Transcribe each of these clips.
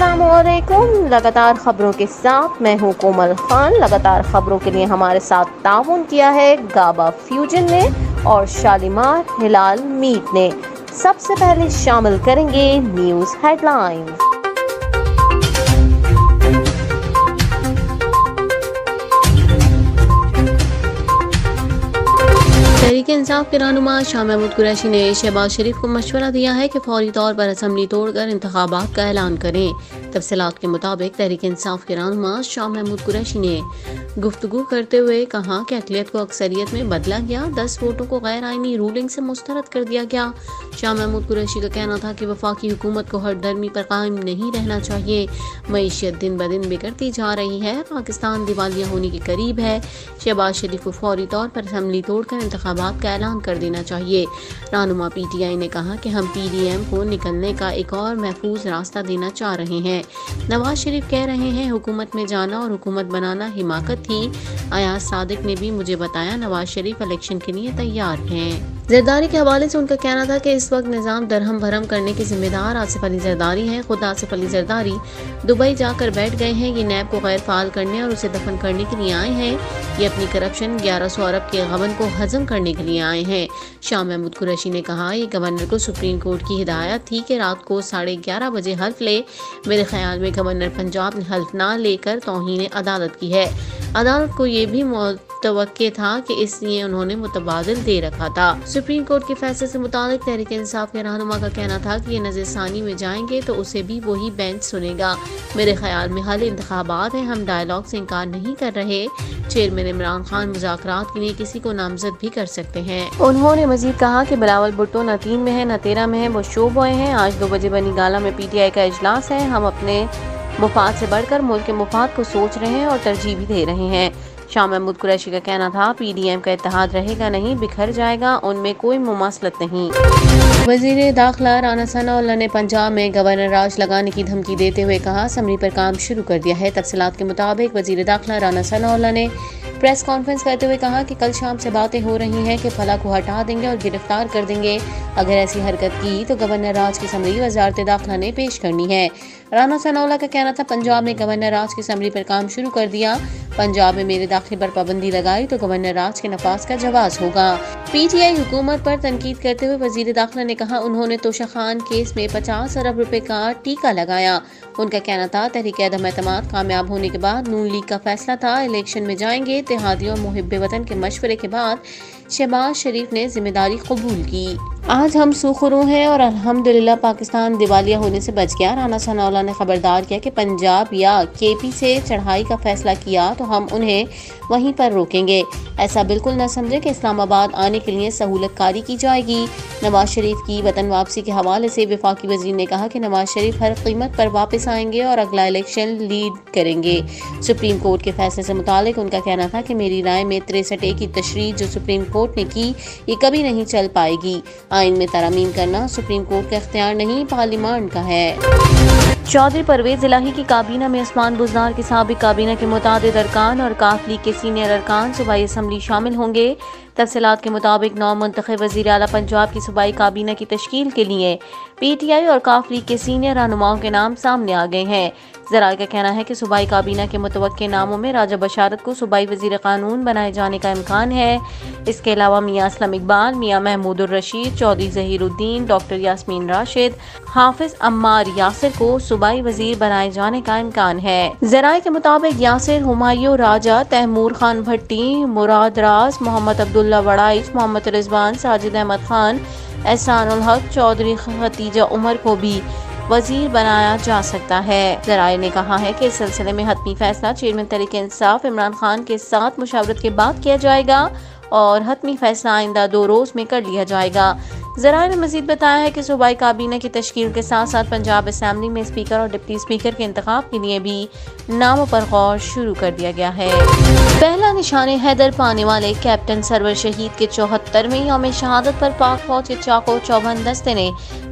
अस्सलामुअलैकुम। लगातार खबरों के साथ मैं हूं कोमल खान। लगातार खबरों के लिए हमारे साथ ताउन किया है गाबा फ्यूजन ने और शालीमार हिलाल मीट ने। सबसे पहले शामिल करेंगे न्यूज़ हेडलाइंस। तहरीक इंसाफ के रहनुमा शाह महमूद कुरैशी ने शहबाज शरीफ को मशवरा दिया है कि फौरी तौर पर असम्बली तोड़कर इंतखाबात का ऐलान करें। तफसीलात के मुताबिक तहरीक इंसाफ के रहनुमा शाह महमूद कुरैशी ने गुफ्तगू करते हुए कहा कि अक़लियत को अक्सरियत में बदला गया, 10 वोटों को गैर आइनी रूलिंग से मुस्तरद कर दिया गया। शाह महमूद कुरैशी का कहना था कि वफाकी हुकूमत को हर दरमी पर कायम नहीं रहना चाहिए। मईशत दिन ब दिन बिगड़ती जा रही है, पाकिस्तान दिवालिया होने के करीब है। शहबाज शरीफ को फौरी तौर पर असम्बली तोड़कर इंतखाबात का ऐलान कर देना चाहिए। रहनुमा PTI ने कहा कि हम PDM को निकलने का एक और महफूज रास्ता देना चाह रहे हैं। नवाज शरीफ कह रहे हैं हुकूमत में जाना और हुकूमत बनाना हिमाकत थी। अयाज सादिक ने भी मुझे बताया नवाज शरीफ इलेक्शन के लिए तैयार हैं। जरदारी के हवाले से उनका कहना था कि इस वक्त निज़ाम दरहम भरम करने के जिम्मेदार आसिफ अली जरदारी हैं। खुद आसिफ अली जरदारी दुबई जाकर बैठ गए हैं। ये नैब को गैर फाल करने और उसे दफन करने के लिए आए हैं। ये अपनी करप्शन 1100 अरब के गबन को हजम करने के लिए आए हैं। शाह महमूद कुरैशी ने कहा ये गवर्नर को सुप्रीम कोर्ट की हिदायत थी कि रात को 11:30 बजे हल्फ ले। मेरे ख्याल में गवर्नर पंजाब ने हल्फ ना लेकर तौहीन अदालत की है। अदालत को ये भी मुतवक्के था कि इसलिए उन्होंने मुतबादिल दे रखा था। सुप्रीम कोर्ट के फैसले से मुतालिक तहरीक इंसाफ के रहनुमा का कहना था कि ये नज़रसानी में जाएंगे तो उसे भी वही बेंच सुनेगा। मेरे ख्याल में हल इंतखाबात है, हम डायलॉग से इनकार नहीं कर रहे। चेयरमैन इमरान खान मुज़ाकरात के लिए किसी को नामजद भी कर सकते हैं। उन्होंने मजीद कहा कि बिलावल भुट्टो न 3 में है न 13 में है, वो शो बॉय हैं। आज 2 बजे बनी गाला में PTI का इजलास है। हम अपने मुफाद से बढ़कर मुल्क के मुफाद को सोच रहे हैं और तरजीह भी दे रहे हैं। शाह महमूद कुरैशी का कहना था PDM का इत्तेहाद रहेगा नहीं, बिखर जाएगा, उनमें कोई मुमासलत नहीं। वजीर दाखिला राना सनाउल्लाह ने पंजाब में गवर्नर राज लगाने की धमकी देते हुए कहा असम्बली पर काम शुरू कर दिया है। तफसीलात के मुताबिक वजीर दाखिला राना सनाउल्लाह ने प्रेस कॉन्फ्रेंस करते हुए कहा कि कल शाम से बातें हो रही हैं कि फला को हटा देंगे और गिरफ्तार कर देंगे। अगर ऐसी हरकत की तो गवर्नर राज की समरी वजारत दाखिला ने पेश करनी है। राना सनाउल्लाह का कहना था पंजाब ने गवर्नर राज की समरी पर काम शुरू कर दिया। पंजाब में मेरे दाखिले पर पाबंदी लगाई तो गवर्नर राज के नफाज का जवाब होगा। PTI हुकूमत पर तनकीद करते हुए वजीर दाखिला ने कहा उन्होंने तोशा खान केस में 50 अरब रुपए का टीका लगाया। उनका कहना था तहरीक अदम एतमाद कामयाब होने के बाद नून लीग का फैसला था इलेक्शन में जाएंगे। इत्तेहादियों और मुहिब्बे वतन के मशवरे के बाद शहबाज शरीफ ने जिम्मेदारी कबूल की। आज हम सुखरू हैं और अल्हम्दुलिल्लाह पाकिस्तान दिवालिया होने से बच गया। राना सनाउल्लाह ने खबरदार किया कि पंजाब या KP से चढ़ाई का फैसला किया तो हम उन्हें वहीं पर रोकेंगे। ऐसा बिल्कुल न समझे कि इस्लामाबाद आने के लिए सहूलत कारी की जाएगी। नवाज शरीफ की वतन वापसी के हवाले से वफाकी वजीर ने कहा कि नवाज शरीफ हर कीमत पर वापस आएंगे और अगला इलेक्शन लीड करेंगे। सुप्रीम कोर्ट के फैसले से मुतालिक उनका कहना था कि मेरी राय में 63A की तशरीह जो सुप्रीम कोर्ट ने की ये कभी नहीं चल पाएगी। आइन में तरमीम करना सुप्रीम कोर्ट का इख्तियार नहीं, पार्लियामान का है। चौधरी परवेज इलाही की काबीना में उस्मान बुज़दार की साबिक काबीना के मुतादिद अरकान और काफ लीग के सीनियर अरकान सूबाई असम्बली शामिल होंगे। तफसीलात के मुताबिक 9 मुंतखब वज़ीर आला पंजाब की सूबाई काबीना की तश्कील के लिए PTI और काफ लीग के सीनियर रहनुमाओं के नाम सामने आ गए हैं। ज़राए का कहना है कि सूबाई काबीना के मुतवक्के नामों में राजा बशारत को सूबाई वज़ीर कानून बनाए जाने का इम्कान है। इसके अलावा मियाँ असलम इकबाल, मियाँ महमूद उर रशीद, चौधरी ज़हीरुद्दीन, डॉक्टर यास्मीन राशिद, हाफिज अम्मार यासिर को सूबाई वज़ीर बनाए जाने का इम्कान है। ज़राए के मुताबिक यासिर, हुमायूं राजा, तैमूर खान भट्टी, मुराद राज, मोहम्मद अब्दुल्ला वड़ाइच, मोहम्मद रिजवान, साजिद अहमद खान, एहसानुल हक, चौधरी खतीजा उमर को भी वजीर बनाया जा सकता है। ज़राए ने कहा है कि इस सिलसिले में हतमी फैसला चेयरमैन तहरीक इंसाफ इमरान खान के साथ मुशावरत के बाद किया जाएगा और हतमी फैसला आइंदा 2 रोज़ में कर लिया जाएगा। ज़राए ने मजीद बताया है कि सूबाई काबीना की तश्कील के साथ साथ पंजाब असेंबली में स्पीकर और डिप्टी स्पीकर के इंतखाब के लिए भी नामों पर गौर शुरू कर दिया गया है। पहला निशाने हैदर पाने वाले कैप्टन सरवर शहीद के 74वें यौम शहादत पर पाक फौज के चाको चौबंद दस्ते ने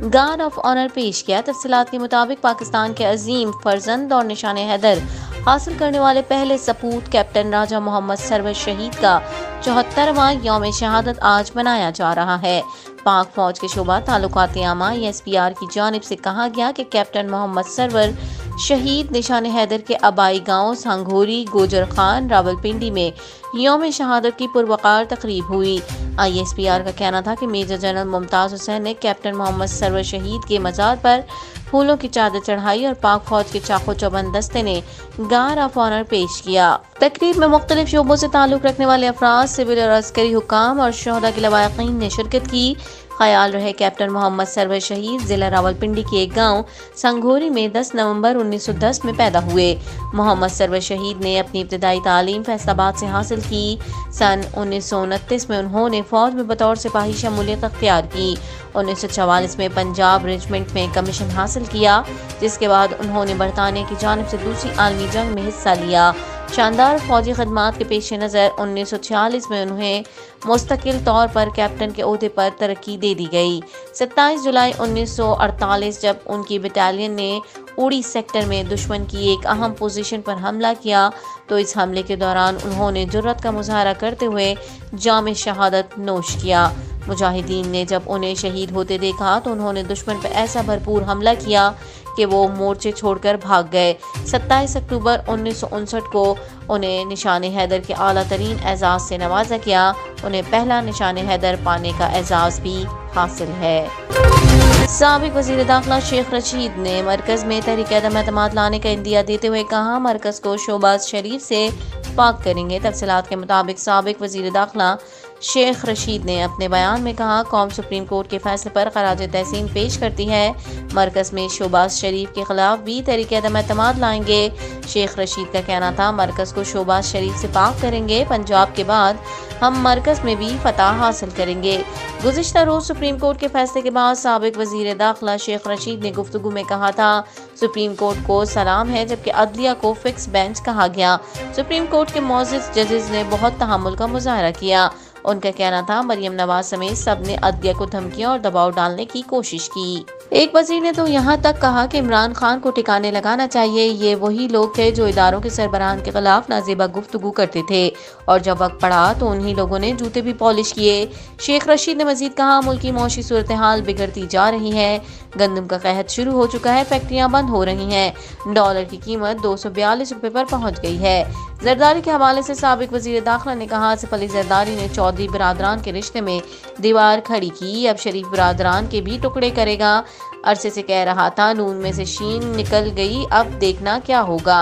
गार्ड ऑफ ऑनर पेश किया। तफसीलात के मुताबिक पाकिस्तान के अजीम फर्जंद और निशाने हैदर हासिल करने वाले पहले सपूत कैप्टन राजा मोहम्मद सरवर शहीद का 74वां यौम शहादत आज मनाया जा रहा है। पाक फौज के शोबा ताल्लुकात आमा SPR की जानिब से कहा गया कि कैप्टन मोहम्मद सरवर शहीद निशान हैदर के आबाई गांव सांघोरी गोजर खान रावलपिंडी में यौम शहादत की पुरवकार तकरीब हुई। ISPR का कहना था कि मेजर जनरल मुमताज हुसैन ने कैप्टन मोहम्मद सरवर शहीद के मज़ार पर फूलों की चादर चढ़ाई और पाक फौज के चाको चौबंद दस्ते ने गार्ड ऑफ ऑनर पेश किया। तकरीब में मुख्तलिफ शोबों से ताल्लुक रखने वाले अफराद, सिविल और अस्करी हुक्काम और शोहदा के लवाकिन ने शिरकत की। ख्याल रहे कैप्टन मोहम्मद सरवर शहीद जिला रावलपिंडी के एक गांव संघोरी में 10 नवंबर 1910 में पैदा हुए। मोहम्मद सरवर शहीद ने अपनी इब्तदाई तालीम फैसलाबाद से हासिल की। सन 1929 में उन्होंने फौज में बतौर सिपाही शमूलियत अख्तियार की। 1944 में पंजाब रेजिमेंट में कमीशन हासिल किया, जिसके बाद उन्होंने बरतानिया की जानिब से दूसरी आलमी जंग में हिस्सा लिया। शानदार फौजी खदमात के पेश नज़र 1946 में उन्हें मुस्तकिल तौर पर कैप्टन के ओहदे पर तरक्की दे दी गई। 27 जुलाई 1948 जब उनकी बटालियन ने उड़ी सेक्टर में दुश्मन की एक अहम पोजीशन पर हमला किया, तो इस हमले के दौरान उन्होंने जुर्रत का मुजाहरा करते हुए जाम शहादत नोश किया। मुजाहिदीन ने जब उन्हें शहीद होते देखा तो उन्होंने दुश्मन पर ऐसा भरपूर हमला किया कि वो मोर्चे छोड़कर भाग गए। 27 अक्टूबर 1959 को उन्हें निशान हैदर के आला तरीन एजाज़ से नवाजा गया। उन्हें पहला निशान हैदर पाने का एजाज़ भी हासिल है। साबिक वज़ीर दाखिला शेख रशीद ने मरकज़ में तहरीक अदम एतमाद लाने का इंदिया देते हुए कहा, मरकज़ को शोबाज शरीफ से पाक करेंगे। तफसीलात के मुताबिक साबिक वज़ीर दाखिला शेख रशीद ने अपने बयान में कहा, कौम सुप्रीम कोर्ट के फैसले पर खराज तहसीन पेश करती है। मरकज़ में शोबाज शरीफ के खिलाफ भी तहरीक अदम एतमाद लाएंगे। शेख रशीद का कहना था, मरकज़ को शोबाज शरीफ से पाक करेंगे। पंजाब के बाद हम मरकज़ में भी फतह हासिल करेंगे। गुज़िश्ता रोज़ सुप्रीम कोर्ट के फैसले के बाद साबिक वज़ीर दाखिला शेख रशीद ने गुफ्तगू में कहा था, सुप्रीम कोर्ट को सलाम है, जबकि अदलिया को फिक्स बेंच कहा गया। सुप्रीम कोर्ट के मोअज़्ज़िज़ जजेस ने बहुत तहम्मुल का मुजाहरा किया। उनका कहना था, मरियम नवाज समेत सब ने अदलिया को धमकियां और दबाव डालने की कोशिश की। एक वज़ीर ने तो यहाँ तक कहा कि इमरान खान को ठिकाने लगाना चाहिए। ये वही लोग थे जो इदारों के सरबराहान के खिलाफ नाजेबा गुफ्तगू करते थे और जब वक्त पड़ा तो उन्हीं लोगों ने जूते भी पॉलिश किए। शेख रशीद ने मजीद कहा, मुल्क की मौशी सूरत हाल बिगड़ती जा रही है। गंदम का कहत शुरू हो चुका है, फैक्ट्रियां बंद हो रही हैं। डॉलर की कीमत 242 रुपए पर पहुंच गई है। जरदारी के हवाले से साबिक वज़ीर दाखिला ने कहा, सिर्फ अली जरदारी ने चौधरी बिरादरान के रिश्ते में दीवार खड़ी की, अब शरीफ बिरादरान के भी टुकड़े करेगा। अरसे से कह रहा था, नून में से शीन निकल गई, अब देखना क्या होगा।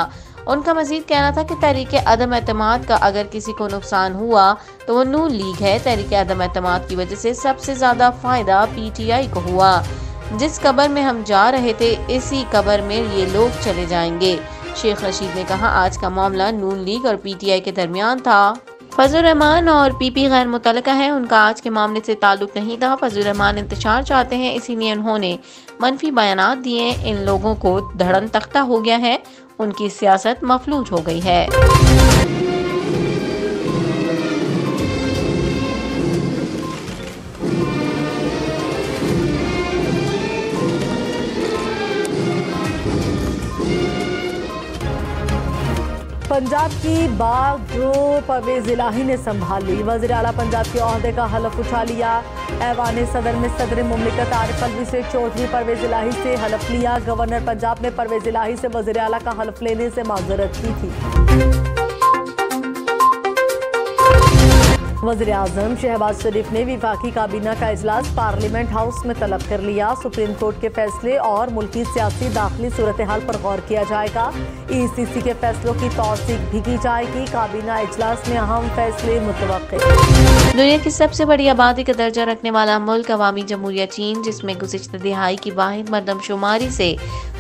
उनका मजीद कहना था कि तहरीक अदम एतमाद का अगर किसी को नुकसान हुआ तो वो नून लीग है। तहरीक अदम एतमाद की वजह से सबसे ज्यादा फायदा PTI को हुआ। जिस कब्र में हम जा रहे थे, इसी कब्र में ये लोग चले जाएंगे। शेख रशीद ने कहा, आज का मामला नून लीग और PTI के दरमियान था। फजल रहमान और PP गैर मुतल्लका है, उनका आज के मामले से ताल्लुक नहीं था। फजल रहमान इंतशार चाहते हैं, इसीलिए उन्होंने मनफी बयानात दिए। इन लोगों को धड़न तख्ता हो गया है, उनकी सियासत मफलूज हो गई है। पंजाब की बाग जो परवेज इलाही ने संभाल ली। वज़ीर आला पंजाब के ओहदे का हलफ उठा लिया। ऐवान सदर में सदर मुमलिकत आरिफ अलवी से चौधरी परवेज इलाही से हलफ लिया। गवर्नर पंजाब ने परवेज इलाही से वज़ीर आला का हलफ लेने से माजरत की थी। वज़ीर आज़म शहबाज शरीफ ने वफाकी काबीना का इजलास पार्लियामेंट हाउस में तलब कर लिया। सुप्रीम कोर्ट के फैसले और मुल्की सियासी दाखिली सूरत हाल पर गौर किया जाएगा। ECC के फैसलों की तौसीक भी की जाएगी। काबीना इजलास में अहम फैसले मुतवक्के। दुनिया की सबसे बड़ी आबादी का दर्जा रखने वाला मुल्क अवामी जमहूरिया चीन, जिसमें गुज़िश्ता दिहाई की वाहिद मरदमशुमारी से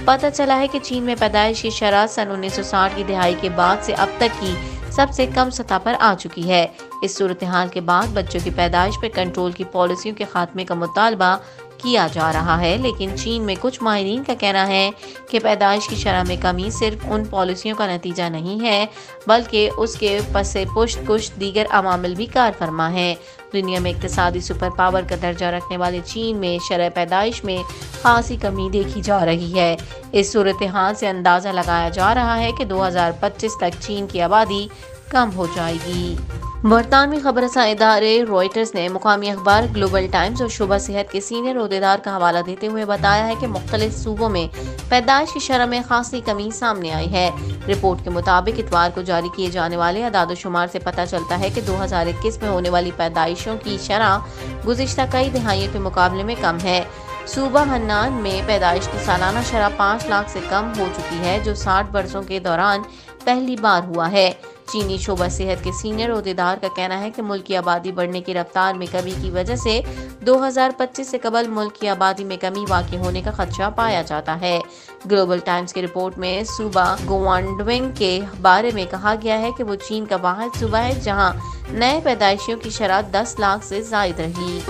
पता चला है कि चीन में पैदाइश की शरह सन 1960 की दिहाई के बाद से अब तक की सबसे कम सतह पर आ चुकी है। इस सूरत हाल के बाद बच्चों की पैदाइश पर कंट्रोल की पॉलिसियों के खात्मे का मुतालबा किया जा रहा है, लेकिन चीन में कुछ माहिरीन का कहना है कि पैदाइश की शरह में कमी सिर्फ उन पॉलिसियों का नतीजा नहीं है, बल्कि उसके पसे पुश्त कुछ दीगर अवामिल भी कार फरमा है। दुनिया में इक्तिसादी सुपर पावर का दर्जा रखने वाले चीन में शरह पैदाइश में खासी कमी देखी जा रही है। इस सूरत हाल से अंदाज़ा लगाया जा रहा है कि 2025 तक चीन की आबादी कम हो जाएगी। बरतानवी खबरसा इदारे रॉयटर्स ने मुकामी अखबार ग्लोबल टाइम्स और शुबा सेहत के सीनियर ओहदेदार का हवाला देते हुए बताया है कि मुख्तलिफ सूबों में पैदाइश की शरह में खासी कमी सामने आई है। रिपोर्ट के मुताबिक इतवार को जारी किए जाने वाले अदाद-ओ-शुमार से पता चलता है कि 2021 में होने वाली पैदाइशों की शरह गुज़िश्ता कई दिहाइयों के मुकाबले में कम है। सूबा हन्नान में पैदाइश की सालाना शरह 5 लाख से कम हो चुकी है, जो 60 बरसों के दौरान पहली बार हुआ है। चीनी शोबा सेहत के सीनियर ओहदेदार का कहना है कि मुल्क की आबादी बढ़ने की रफ्तार में कमी की वजह से 2025 से कबल मुल्क की आबादी में कमी वाक़ई होने का खदशा पाया जाता है। ग्लोबल टाइम्स की रिपोर्ट में सूबा गुआंगडोंग के बारे में कहा गया है कि वो चीन का वाहिद सूबा है जहां नए पैदाइशियों की शरह 10 लाख से जायद रही।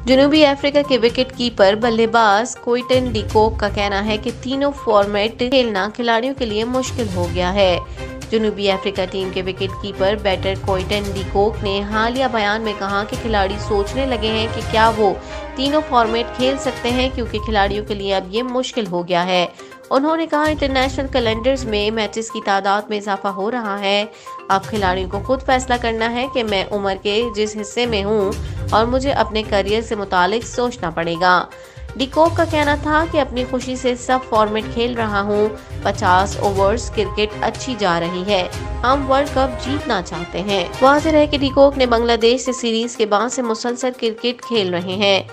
जनूबी अफ्रीका के विकेट कीपर बल्लेबाज क्विंटन डी कॉक का कहना है कि तीनों फॉर्मेट खेलना खिलाड़ियों के लिए मुश्किल हो गया है। जनूबी अफ्रीका टीम के wicket keeper batter Quinton de Kock ने हालिया बयान में कहा कि खिलाड़ी सोचने लगे हैं कि क्या वो तीनों फॉर्मेट खेल सकते हैं, क्योंकि खिलाड़ियों के लिए अब ये मुश्किल हो गया है। उन्होंने कहा इंटरनेशनल कैलेंडर्स में मैचेस की तादाद में इजाफा हो रहा है। अब खिलाड़ियों को खुद फैसला करना है कि मैं उम्र के जिस हिस्से में हूँ और मुझे अपने करियर से मुतालिक सोचना पड़ेगा। डिकॉक का कहना था कि अपनी खुशी से सब फॉर्मेट खेल रहा हूँ। 50 ओवर्स क्रिकेट अच्छी जा रही है। हम वर्ल्ड कप जीतना चाहते हैं। वाज़ेह है कि डिकॉक ने बांग्लादेश से सीरीज के बाद से मुसलसल क्रिकेट खेल रहे हैं।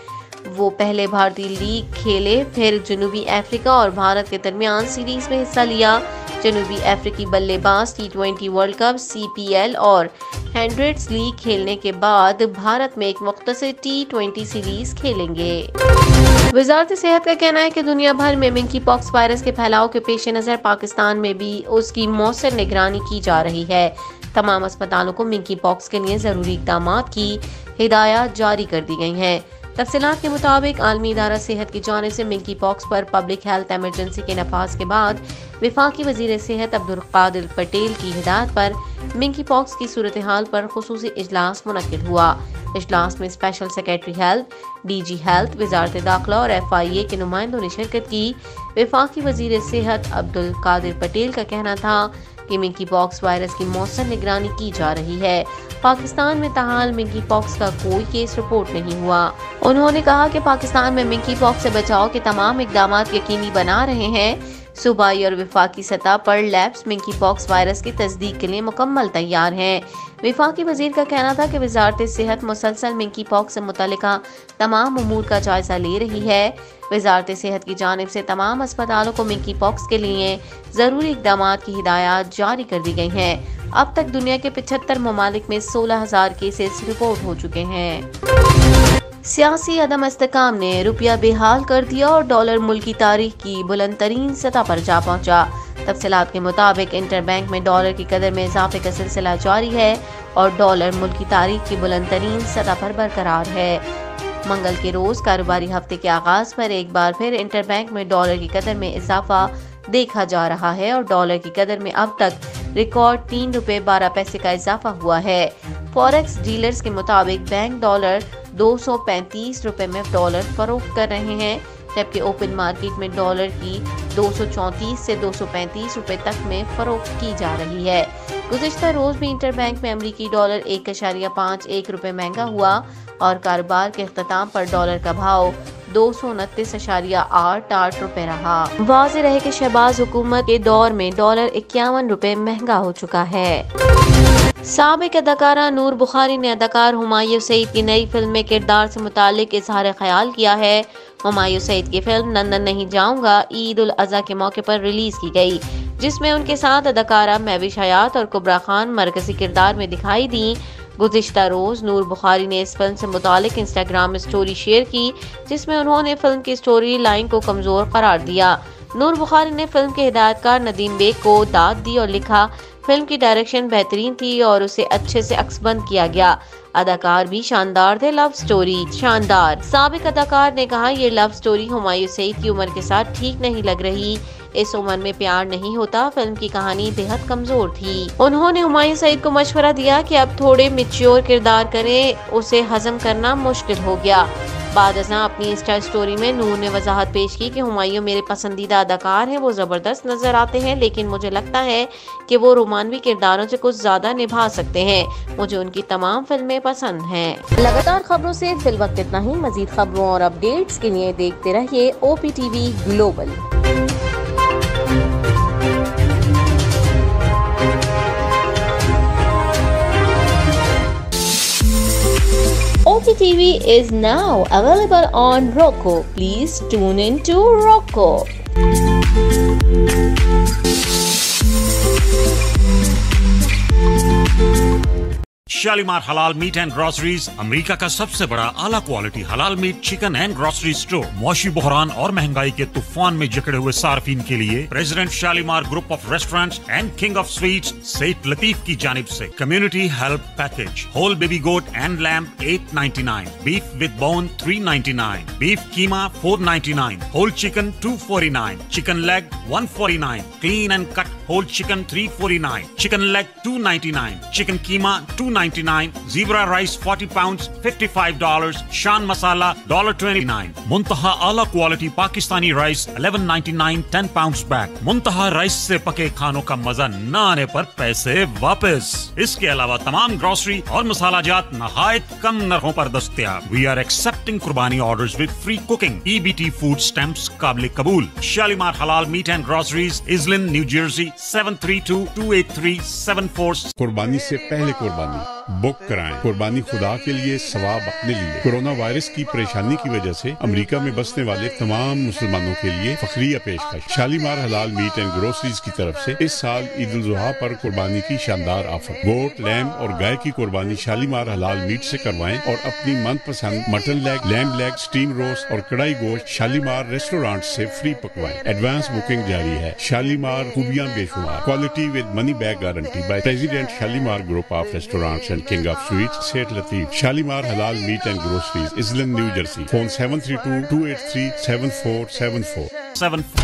वो पहले भारतीय लीग खेले, फिर जनूबी अफ्रीका और भारत के दरमियान सीरीज में हिस्सा लिया। जनूबी अफ्रीकी बल्लेबाज T20 वर्ल्ड कप, CPL और हेंड्रेड्स लीग खेलने के बाद भारत में एक मुख्तसर T20 सीरीज खेलेंगे। वजारत सेहत का कहना है कि दुनिया भर में मिंकी पॉक्स वायरस के फैलाव के पेश नज़र पाकिस्तान में भी उसकी मौसर निगरानी की जा रही है। तमाम अस्पतालों को मिंकी पॉक्स के लिए ज़रूरी इक़दाम की हिदायत जारी कर दी गई हैं। तफसीलात के मुताबिक आलमी इदारा सेहत की जानिब से मिंकी पॉक्स पर पब्लिक हेल्थ एमरजेंसी के नफाज के बाद वफाकी वज़ीर सेहत अब्दुल कादिर पटेल की हिदायत पर मिंकी पॉक्स की सूरत हाल पर खुसूसी इजलास मुनक्किद हुआ। इजलास में special secretary health, DG health, वजारत दाखिला और FIA के नुमाइंदों ने शिरकत की। वफाकी वज़ीर सेहत अब्दुल कादिर पटेल का कहना था कि मिंकी पॉक्स वायरस की मौसर निगरानी की जा रही है। पाकिस्तान में ताहाल मिंकी पॉक्स का कोई केस रिपोर्ट नहीं हुआ। उन्होंने कहा कि पाकिस्तान में मिंकी पॉक्स से बचाव के तमाम इक़दाम यकीनी बना रहे हैं। सूबाई और वफाकी सतह पर लैब्स मिंकी पॉक्स वायरस की तस्दीक के लिए मुकम्मल तैयार हैं। वफाकी वजीर का कहना था कि वजारत सेहत मुसलसल मिंकी पॉक्स से मुतल्लिका तमाम उमूर का जायजा ले रही है। वजारत सेहत की जानिब से तमाम अस्पतालों को मिंकी पॉक्स के लिए ज़रूरी इक़दाम की हिदायत जारी कर दी गई हैं। अब तक दुनिया के 75 ममालिक में 16,000 केसेस रिपोर्ट हो चुके हैं। सियासी अदम इस्तेकाम ने रुपया बेहाल कर दिया और डॉलर मुल्क की तारीख की बुलंद तरीन सतह पर जा पहुंचा। तफसीलात के मुताबिक इंटरबैंक में डॉलर की कदर में इजाफे का सिलसिला जारी है और डॉलर मुल्क की तारीख की बुलंद तरीन सतह पर बरकरार है। मंगल के रोज कारोबारी हफ्ते के आगाज पर एक बार फिर इंटरबैंक में डॉलर की कदर में इजाफा देखा जा रहा है और डॉलर की कदर में अब तक रिकॉर्ड 3 रुपये 12 पैसे का इजाफा हुआ है। फॉरेक्स डीलर्स के मुताबिक बैंक डॉलर 235 रुपये में डॉलर फरोख्त कर रहे हैं, जबकि ओपन मार्केट में डॉलर की 234 से 235 रुपये तक में फरोख्त की जा रही है। गुज़िश्ता रोज भी इंटरबैंक में अमरीकी डॉलर 1.51 रुपये महंगा हुआ और कारोबार के अख्ताम पर डॉलर का भाव 229.88 रुपये रहा। वाज़ेह रहे कि शहबाज हुकूमत के दौर में डॉलर 51 रुपये महंगा हो चुका है। साबिक अदाकारा नूर बुखारी ने अदाकार हुमायूं सईद की नई फिल्म में किरदार से मुतालिक इजहार ख्याल किया है। हुमायूं सईद की फिल्म लंदन नहीं जाऊंगा ईद उल अज़हा के मौके पर रिलीज की गई, जिसमें उनके साथ अदाकारा महविश हयात और कुबरा खान मरकजी किरदार में दिखाई दी। गुज़िश्ता रोज नूर बुखारी ने इस फिल्म से मुतालिक इंस्टाग्राम में स्टोरी शेयर की, जिसमें उन्होंने फिल्म की स्टोरी लाइन को कमजोर करार दिया। नूर बुखारी ने फिल्म के हिदायतकार नदीम बेग को दाद दी और लिखा, फिल्म की डायरेक्शन बेहतरीन थी और उसे अच्छे से अक्सबंद किया गया। अदाकार भी शानदार थे, लव स्टोरी शानदार। साबिक अदाकार ने कहा, ये लव स्टोरी हुमायूं सईद की उम्र के साथ ठीक नहीं लग रही, इस उम्र में प्यार नहीं होता। फिल्म की कहानी बेहद कमजोर थी। उन्होंने हुमायूं सईद को मशवरा दिया कि अब थोड़े मैच्योर किरदार करें, उसे हजम करना मुश्किल हो गया। बाद अज़ां अपनी इंस्टा स्टोरी में नूर ने वजाहत पेश की कि हुमायूं मेरे पसंदीदा अदाकार हैं, वो ज़बरदस्त नज़र आते हैं, लेकिन मुझे लगता है कि वो रोमानवी किरदारों से कुछ ज़्यादा निभा सकते हैं। मुझे उनकी तमाम फिल्में पसंद हैं। लगातार खबरों से फिलवक्त इतना ही। मज़ीद खबरों और अपडेट्स के लिए देखते रहिए OPTV global. OPTV is now available on Roku. Please tune in to Roku. Shalimar halal meat and groceries America का सबसे बड़ा आला quality halal meat chicken and grocery store. मौशी बहरान और महंगाई के तूफान में जकड़े हुए सार्फिन के लिए president Shalimar group of restaurants and king of sweets Seth Latif की जानिब से community help package. Whole baby goat and lamb 8.99, beef with bone 3.99, beef keema 4.99, whole chicken 2.49, chicken leg 1.49, clean and cut whole chicken 3.49, chicken leg 2.99, chicken keema 2.99, zebra rice 40 pounds $55, Shan masala $29, Muntaha आला quality Pakistani rice 11.99 10 pounds bag. मुंतहा rice से पके खानों का मजा न आने पर पैसे वापस। इसके अलावा तमाम ग्रोसरी और मसाला जात नहायत कम नरखों पर दस्तयाब। वी आर एक्सेप्टिंग कुर्बानी orders with free cooking. EBT food stamps काबिल कबूल। Shalimar halal meat and groceries, Iselin, New Jersey 732-283-74। कुर्बानी से पहले कुर्बानी बुक कराएं। कुर्बानी खुदा के लिए, सवाब अपने लिए। कोरोना वायरस की परेशानी की वजह से अमेरिका में बसने वाले तमाम मुसलमानों के लिए फखरिया पेशकश। Shalimar halal meat and groceries की तरफ से इस साल ईद उल जुहा पर कुर्बानी की शानदार ऑफर। गोट, लैम्ब और गाय की कुर्बानी शालीमार हलाल मीट से करवाएं और अपनी मनपसंद mutton leg, lamb leg, steam roast और कढ़ाई गोश्त शालीमार रेस्टोरेंट से फ्री पकवाएं। एडवांस बुकिंग जारी है। शालीमार खूबियां बेशुमार। Quality with money back guarantee by president Shalimar group of restaurants and king of sweets Seth Latif. Shalimar halal meat and groceries, Iselin, New Jersey. Phone 732-283-7474।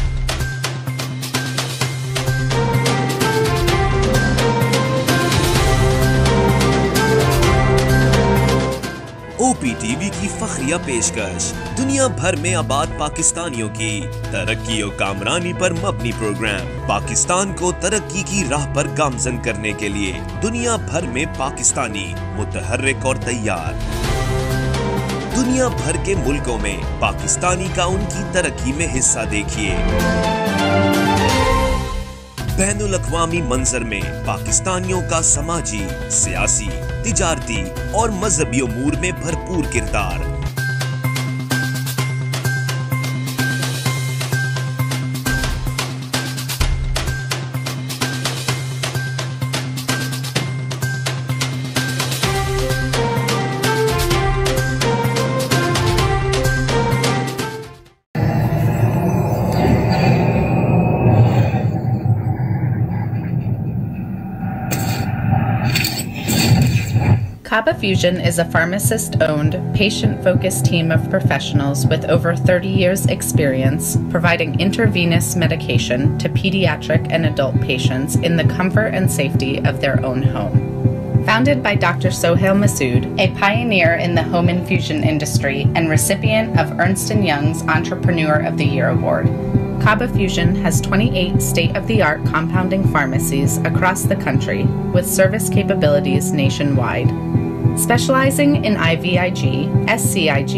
OPTV की फखरिया पेशकश दुनिया भर में आबाद पाकिस्तानियों की तरक्की और कामरानी पर मबनी प्रोग्राम। पाकिस्तान को तरक्की की राह पर गामजन करने के लिए दुनिया भर में पाकिस्तानी मुतहर्रिक और तैयार। दुनिया भर के मुल्कों में पाकिस्तानी का उनकी तरक्की में हिस्सा देखिए। बैनुल अक़वामी मंजर में पाकिस्तानियों का समाजी, सियासी, तिजारती और मजहबी उमूर में भरपूर किरदार। Kaba Fusion is a pharmacist-owned, patient-focused team of professionals with over 30 years' experience providing intravenous medication to pediatric and adult patients in the comfort and safety of their own home. Founded by Dr. Sohail Masood, a pioneer in the home infusion industry and recipient of Ernst & Young's Entrepreneur of the Year Award, Kaba Fusion has 28 state-of-the-art compounding pharmacies across the country with service capabilities nationwide. Specializing in IVIG, SCIG,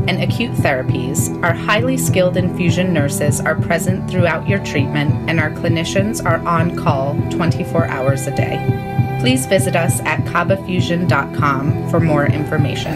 and acute therapies, our highly skilled infusion nurses are present throughout your treatment and our clinicians are on call 24 hours a day. Please visit us at kabafusion.com for more information.